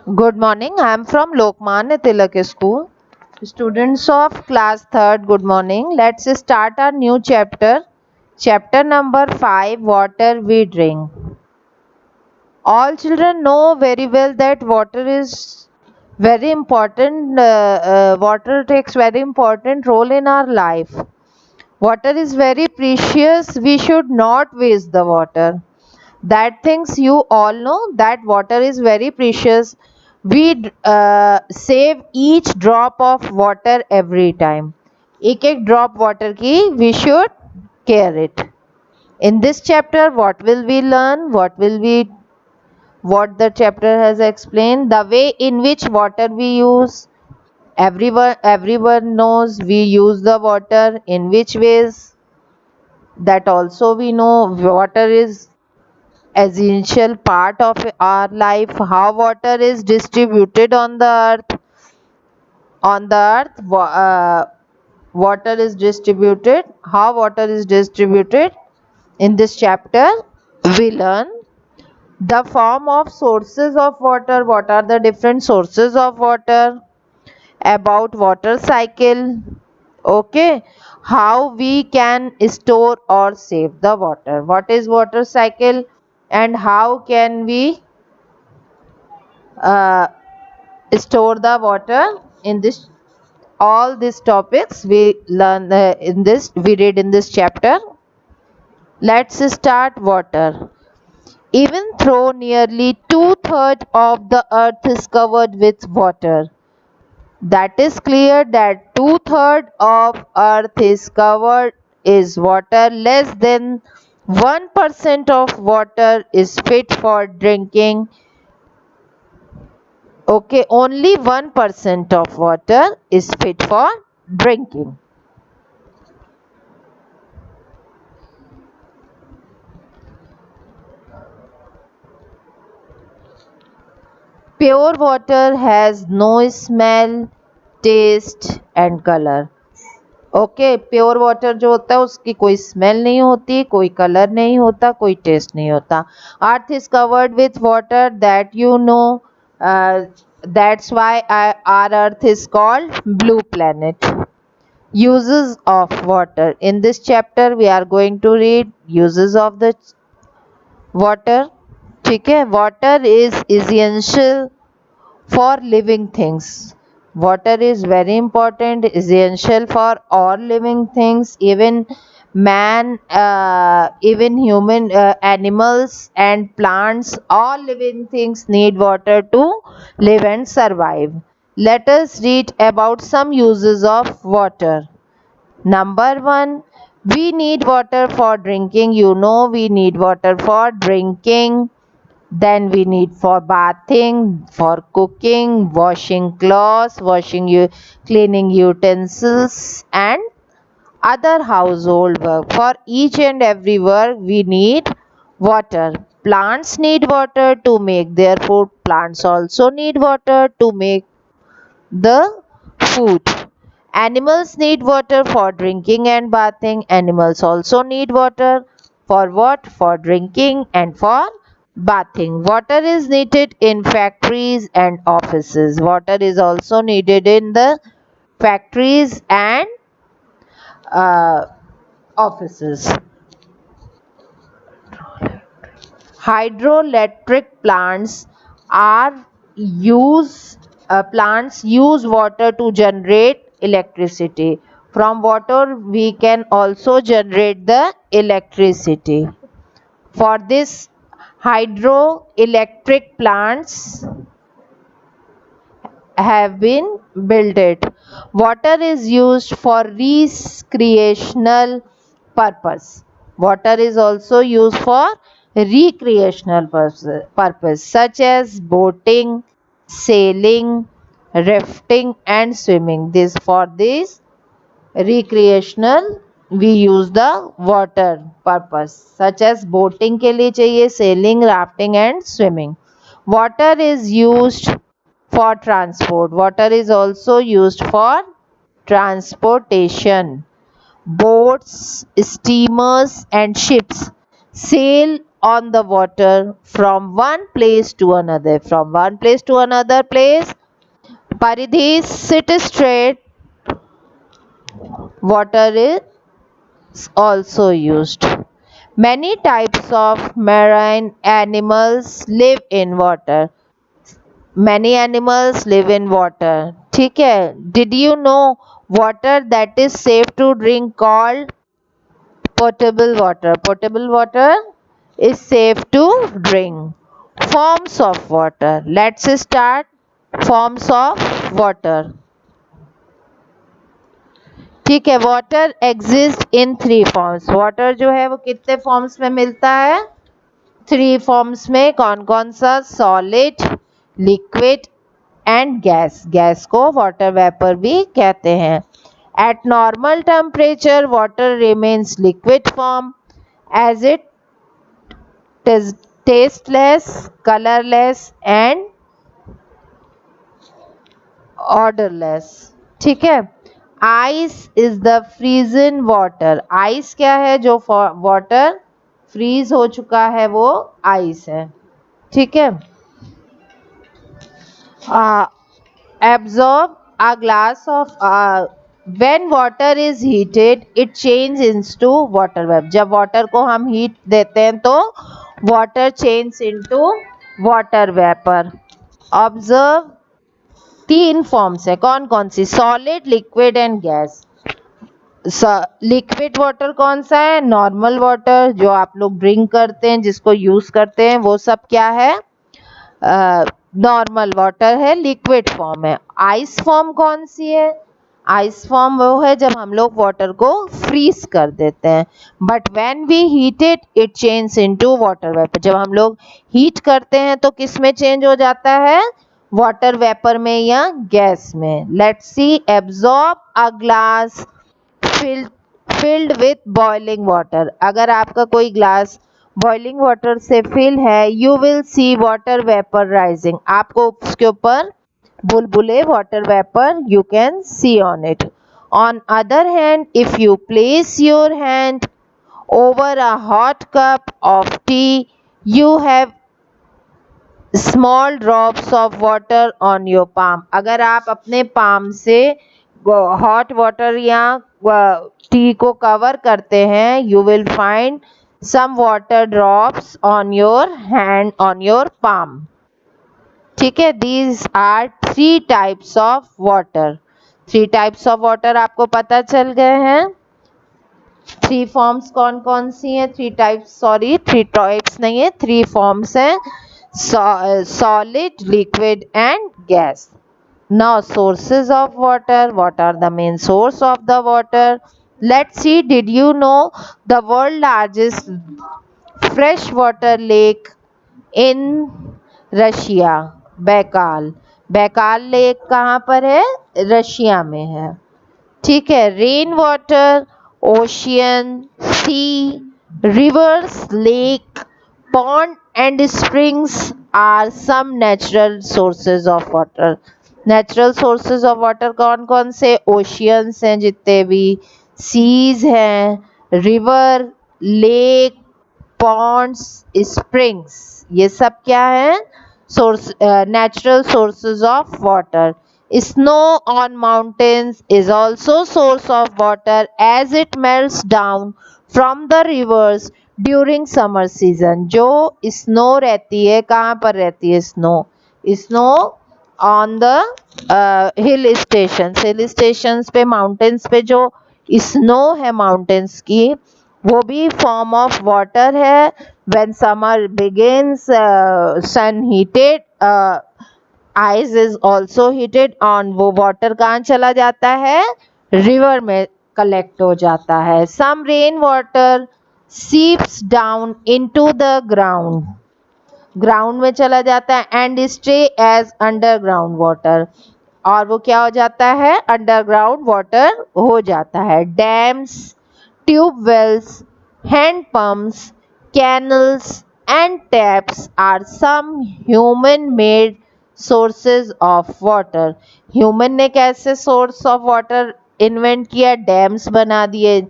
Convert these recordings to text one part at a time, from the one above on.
Good morning. I am from Lokmanya Tilak School. Students of class 3rd, good morning. Let's start our new chapter. Chapter number 5, Water we drink. All children know very well that water is very important. Water takes very important role in our life. Water is very precious. We should not waste the water. That things you all know, that water is very precious. We save each drop of water every time. एक एक drop water की we should care it. In this chapter, what will we learn? What the chapter has explained, the way in which water we use. Everyone knows we use the water in which ways. That also we know water is essential part of our life. How water is distributed on the earth. Water is distributed. How water is distributed. In this chapter we learn the form of sources of water. What are the different sources of water? About water cycle. Okay, how we can store or save the water. What is water cycle and how can we uh, store the water? In this, all these topics we learn we read in this chapter. Let's start. Water. Even though nearly two-thirds of the earth is covered with water, that is clear that two-thirds of earth is covered is water. Less than 1% of water is fit for drinking. Okay, only 1% of water is fit for drinking. Pure water has no smell, taste and color. Okay, pure water जो होता है उसकी कोई smell नहीं होती, कोई colour नहीं होता, कोई टेस्ट नहीं होता. Earth is covered with water, that you know. That's why our earth is called blue planet. Uses of water. In this chapter we are going to read uses of the water. ठीक है. Water is essential for living things. Water is very important, essential for all living things. Even man, even human, animals and plants, all living things need water to live and survive. Let us read about some uses of water. Number one, we need water for drinking. You know, we need water for drinking. Then we need for bathing, for cooking, washing clothes, cleaning utensils and other household work. For each and every work we need water. Plants need water to make their food. Plants also need water to make the food. Animals need water for drinking and bathing. Animals also need water for what? For drinking and for bathing. Water is needed in factories and offices. Water is also needed in the factories and uh, offices. Hydroelectric are plants use water to generate electricity. From water we can also generate the electricity. For this, hydroelectric plants have been built. Water is used for recreational purpose. Water is also used for recreational purpose such as boating, sailing, rafting and swimming. This recreational we use the water purpose such as boating के लिए चाहिए, sailing, rafting and swimming. Water is used for transport. Water is also used for transportation. Boats, steamers and ships sail on the water from one place to another. From one place to another place. Paridhi, sit straight. Water is also used. Many types of marine animals live in water. Many animals live in water. ठीक है. Did you know water that is safe to drink called potable water? Potable water is safe to drink. Forms of water. Let's start. Forms of water. ठीक है. Water exist in three forms. Water जो है वो कितने forms में मिलता है? Three forms में. कौन कौन सा? Solid, liquid and gas. Gas को वाटर वेपर भी कहते हैं. At normal temperature water remains liquid form as it tasteless, colorless and odorless. ठीक है. Ice is the frozen water. Ice क्या है? जो वाटर फ्रीज हो चुका है वो आइस है. ठीक है. absorb a glass of when water is heated it changes into water vapor. जब वाटर को हम हीट देते हैं तो water change into water vapour. Observe तीन फॉर्म्स है. कौन कौन सी? Solid, liquid and gas. Liquid water कौन सा है? नॉर्मल वाटर जो आप लोग ड्रिंक करते हैं, जिसको यूज करते हैं, वो सब क्या है? नॉर्मल वाटर है, लिक्विड फॉर्म है. आइस फॉर्म कौन सी है? आइस फॉर्म वो है जब हम लोग वाटर को फ्रीज कर देते हैं. But when we heat it it change into water vapour. जब हम लोग हीट करते हैं तो किस में चेंज हो जाता है? वाटर वेपर में या गैस में. Let's see. Absorb a glass filled with boiling water. अगर आपका कोई ग्लास बॉइलिंग वाटर से फिल है, you will see water vapour rising. आपको उसके ऊपर बुलबुले water vapour you can see on it. On other hand, if you place your hand over a hot cup of tea, you have small drops of water on your palm. अगर आप अपने palm से hot water या T को cover करते हैं, you will find some water drops on your hand, on your palm. ठीक है. These are three types of water. Three types of water आपको पता चल गए हैं. थ्री फॉर्म्स कौन कौन सी हैं? Three types, sorry three types नहीं है, थ्री फॉर्म्स हैं. Solid, liquid and gas. Now sources of water. What are the main source of the water? Let's see. Did you know the world largest fresh water lake in Russia? Baikal. Baikal lake कहाँ पर है? Russia में है. ठीक है. Rain water, ocean, sea, rivers, lake, pond and springs are some natural sources of water. Natural sources of water कौन कौन से? ओशियंस हैं जितने भी, सीज हैं, रिवर, लेक, पॉन्ड्स, स्प्रिंग्स, ये सब क्या है? Natural sources of water. Snow on mountains is also source of water as it melts down from the rivers during summer season. जो snow रहती है, कहाँ पर रहती है snow? Snow on the hill stations. Hill stations पे, mountains पे जो snow है mountains की, वो भी फॉर्म ऑफ वाटर है. when summer begins, sun heated, ice is also heated on. वो वाटर कहाँ चला जाता है? रिवर में कलेक्ट हो जाता है. some rain water seeps down into the ground. Ground में चला जाता है and stay as underground water. और वो क्या हो जाता है? अंडरग्राउंड वाटर हो जाता है. Dams, tube wells, hand pumps, canals and taps are some human made sources of water. Human ने कैसे source of water invent किया? डैम्स बना दिए,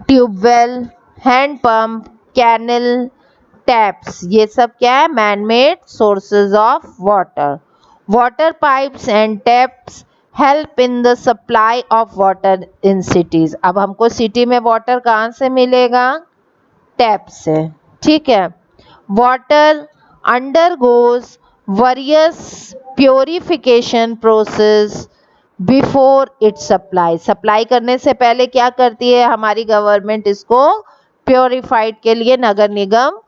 tubewell, hand pump, canal, taps, ये सब क्या है? Man made sources of water. Water pipes and taps help in the supply of water in cities. अब हमको सिटी में वाटर कहाँ से मिलेगा? टैप से, ठीक है। Water undergoes various purification process before its supply. Supply करने से पहले क्या करती है हमारी गवर्नमेंट? इसको प्योरीफाइड के लिए नगर निगम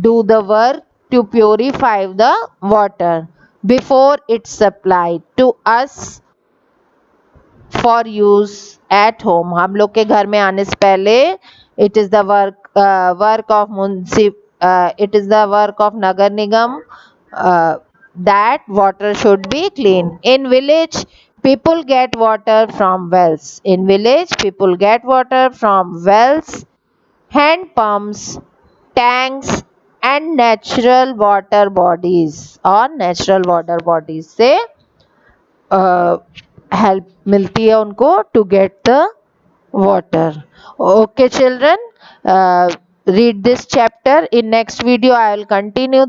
do the work to purify the water before its supply to us for use at home. हम लोग के घर में आने से पहले it is the work of it is the work of नगर निगम that water should be clean. In village, people get water from wells. In village, people get water from wells, hand pumps, tanks and natural water bodies, और natural water bodies से help मिलती है उनको to get the water. Okay children, read this chapter. In next video I will continue